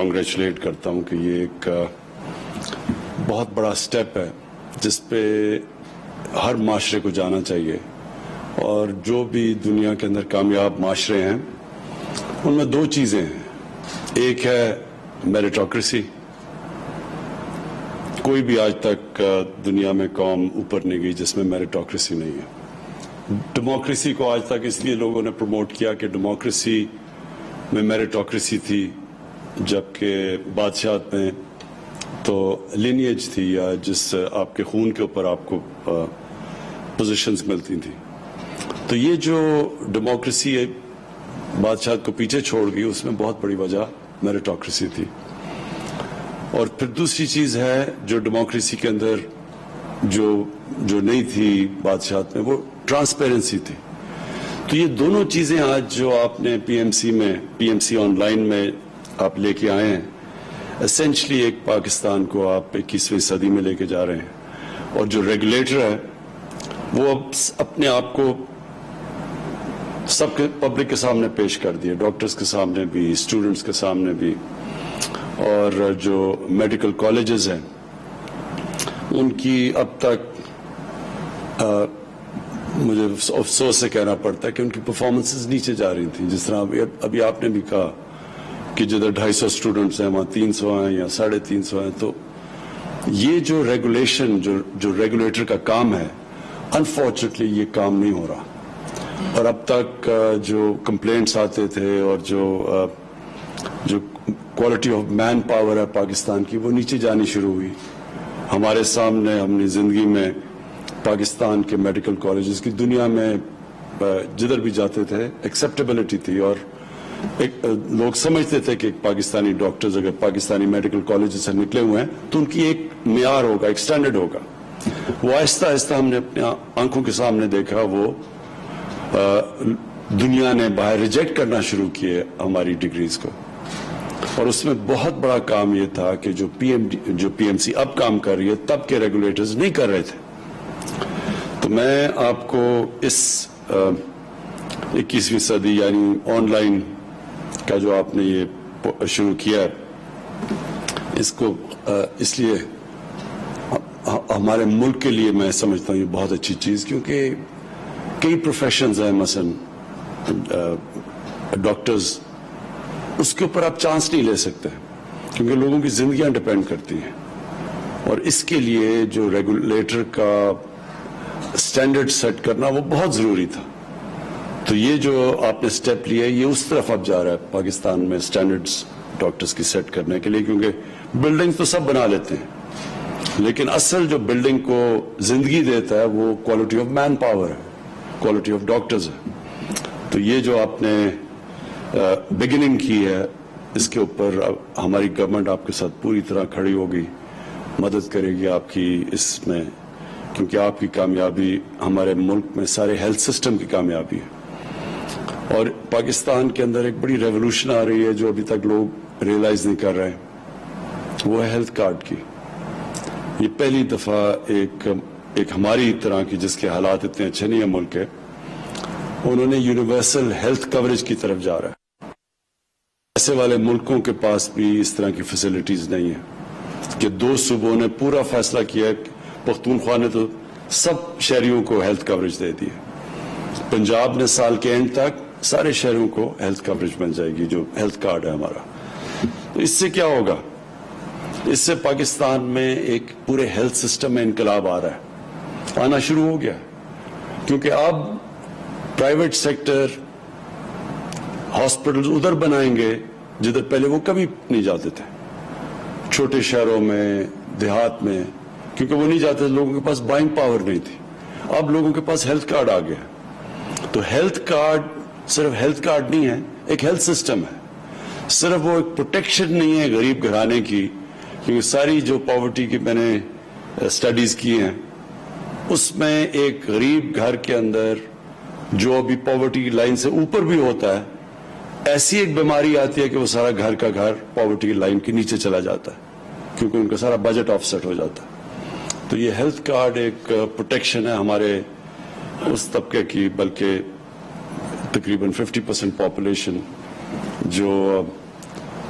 Congratulate کرتا ہوں کہ یہ ایک بہت بڑا سٹیپ ہے جس پہ ہر معاشرے کو جانا چاہیے، اور جو بھی دنیا کے اندر کامیاب معاشرے ہیں ان میں دو چیزیں ہیں. ایک ہے میریٹوکریسی. کوئی بھی آج تک دنیا میں قوم اوپر نہیں گئی جس میں میریٹوکریسی نہیں ہے. ڈیموکریسی کو آج تک اس لیے لوگوں نے پروموٹ کیا کہ ڈیموکریسی میں میریٹوکریسی تھی، جبکہ بادشاہت میں تو لینیج تھی، یا جس آپ کے خون کے اوپر آپ کو پوزیشنز ملتی تھیں. تو یہ جو ڈیموکریسی بادشاہت کو پیچھے چھوڑ گئی، اس میں بہت بڑی وجہ میریٹوکریسی تھی. اور پھر دوسری چیز ہے جو ڈیموکریسی کے اندر جو نہیں تھی بادشاہت میں، وہ ٹرانسپیرنسی تھی. تو یہ دونوں چیزیں آج جو آپ نے P M C on line میں آپ لے کے آئے ہیں، اسینشلی ایک پاکستان کو آپ 21ویں صدی میں لے کے جا رہے ہیں. اور جو ریگولیٹر ہے وہ اب اپنے آپ کو سب کے پبلک کے سامنے پیش کر دیا، ڈاکٹرز کے سامنے بھی، اسٹوڈنٹس کے سامنے بھی، اور جو میڈیکل کالجز ہیں ان کی اب تک مجھے افسوس سے کہنا پڑتا ہے کہ ان کی پرفارمنسز نیچے جا رہی تھیں. جس طرح ابھی آپ نے بھی کہا کہ جدھر 250 اسٹوڈنٹس ہیں وہاں 300 ہیں یا 350 ہیں. تو یہ جو ریگولیشن جو ریگولیٹر کا کام ہے، انفارچونیٹلی یہ کام نہیں ہو رہا. اور اب تک جو کمپلینٹس آتے تھے اور جو کوالٹی آف مین پاور ہے پاکستان کی، وہ نیچے جانی شروع ہوئی. ہمارے سامنے ہم نے زندگی میں پاکستان کے میڈیکل کالجز کی دنیا میں جدھر بھی جاتے تھے ایکسیپٹیبلٹی تھی، اور لوگ سمجھتے تھے کہ پاکستانی ڈاکٹرز اگر پاکستانی میڈیکل کالجز سے نکلے ہوئے ہیں تو ان کی ایک معیار ہوگا، ایک سٹینڈرڈ ہوگا. وہ آہستہ آہستہ ہم نے اپنے آنکھوں کے سامنے دیکھا، وہ دنیا نے باہر ریجیکٹ کرنا شروع کیے ہماری ڈگریز کو. اور اس میں بہت بڑا کام یہ تھا کہ جو پی ایم سی اب کام کر رہی ہے تب کے ریگولیٹرز نہیں کر رہے تھے. تو میں آپ کو اس 21ویں صدی یعنی آن لائن کا جو آپ نے یہ شروع کیا ہے، اس کو اس لیے ہمارے ملک کے لیے میں سمجھتا ہوں یہ بہت اچھی چیز، کیونکہ کئی پروفیشنز ہیں، مثلا ڈاکٹرز، اس کے اوپر آپ چانس نہیں لے سکتے کیونکہ لوگوں کی زندگیاں ڈیپینڈ کرتی ہیں. اور اس کے لیے جو ریگولیٹر کا سٹینڈرڈ سیٹ کرنا وہ بہت ضروری تھا. تو یہ جو آپ نے سٹیپ لیا ہے یہ اس طرف اب جا رہا ہے پاکستان میں سٹینڈرڈز ڈاکٹرز کی سیٹ کرنے کے لیے، کیونکہ بلڈنگ تو سب بنا لیتے ہیں لیکن اصل جو بلڈنگ کو زندگی دیتا ہے وہ کوالٹی آف مین پاور ہے، کوالٹی آف ڈاکٹرز ہے. تو یہ جو آپ نے بگننگ کی ہے، اس کے اوپر ہماری گورنمنٹ آپ کے ساتھ پوری طرح کھڑی ہوگی، مدد کرے گی آپ کی اس میں، کیونکہ آپ کی کامیابی ہمارے ملک میں سارے ہیلتھ سسٹم کی کامیابی ہے. اور پاکستان کے اندر ایک بڑی ریولوشن آ رہی ہے جو ابھی تک لوگ ریئلائز نہیں کر رہے، وہ ہے ہیلتھ کارڈ کی. یہ پہلی دفعہ ایک ہماری طرح کی جس کے حالات اتنے اچھے نہیں ہیں ملک کے، انہوں نے یونیورسل ہیلتھ کوریج کی طرف جا رہا ہے. ایسے والے ملکوں کے پاس بھی اس طرح کی فیسلٹیز نہیں ہیں کہ 2 صوبوں نے پورا فیصلہ کیا کہ پختونخوا نے تو سب شہریوں کو ہیلتھ کوریج دے دی. پنجاب نے سال کے اینڈ تک سارے شہریوں کو ہیلتھ کوریج مل جائے گی، جو ہیلتھ کارڈ ہے ہمارا. تو اس سے کیا ہوگا؟ اس سے پاکستان میں ایک پورے ہیلتھ سسٹم میں انقلاب آ رہا ہے، آنا شروع ہو گیا. کیونکہ اب پرائیویٹ سیکٹر ہاسپٹلز ادھر بنائیں گے جدھر پہلے وہ کبھی نہیں جاتے تھے، چھوٹے شہروں میں، دیہات میں، کیونکہ وہ نہیں جاتے، لوگوں کے پاس بائنگ پاور نہیں تھی. اب لوگوں کے پاس ہیلتھ کارڈ آ گیا. تو ہیلتھ کارڈ صرف ہیلتھ کارڈ نہیں ہے، ایک ہیلتھ سسٹم ہے. صرف وہ ایک پروٹیکشن نہیں ہے غریب گھرانے کی، کیونکہ ساری جو پاورٹی کی میں نے اسٹڈیز کی ہیں اس میں ایک غریب گھر کے اندر جو ابھی پاورٹی لائن سے اوپر بھی ہوتا ہے، ایسی ایک بیماری آتی ہے کہ وہ سارا گھر کا گھر پاورٹی لائن کے نیچے چلا جاتا ہے، کیونکہ ان کا سارا بجٹ آف سیٹ ہو جاتا ہے. تو یہ ہیلتھ کارڈ ایک پروٹیکشن ہے ہمارے اس طبقے کی، بلکہ تقریباً 50% پاپولیشن جو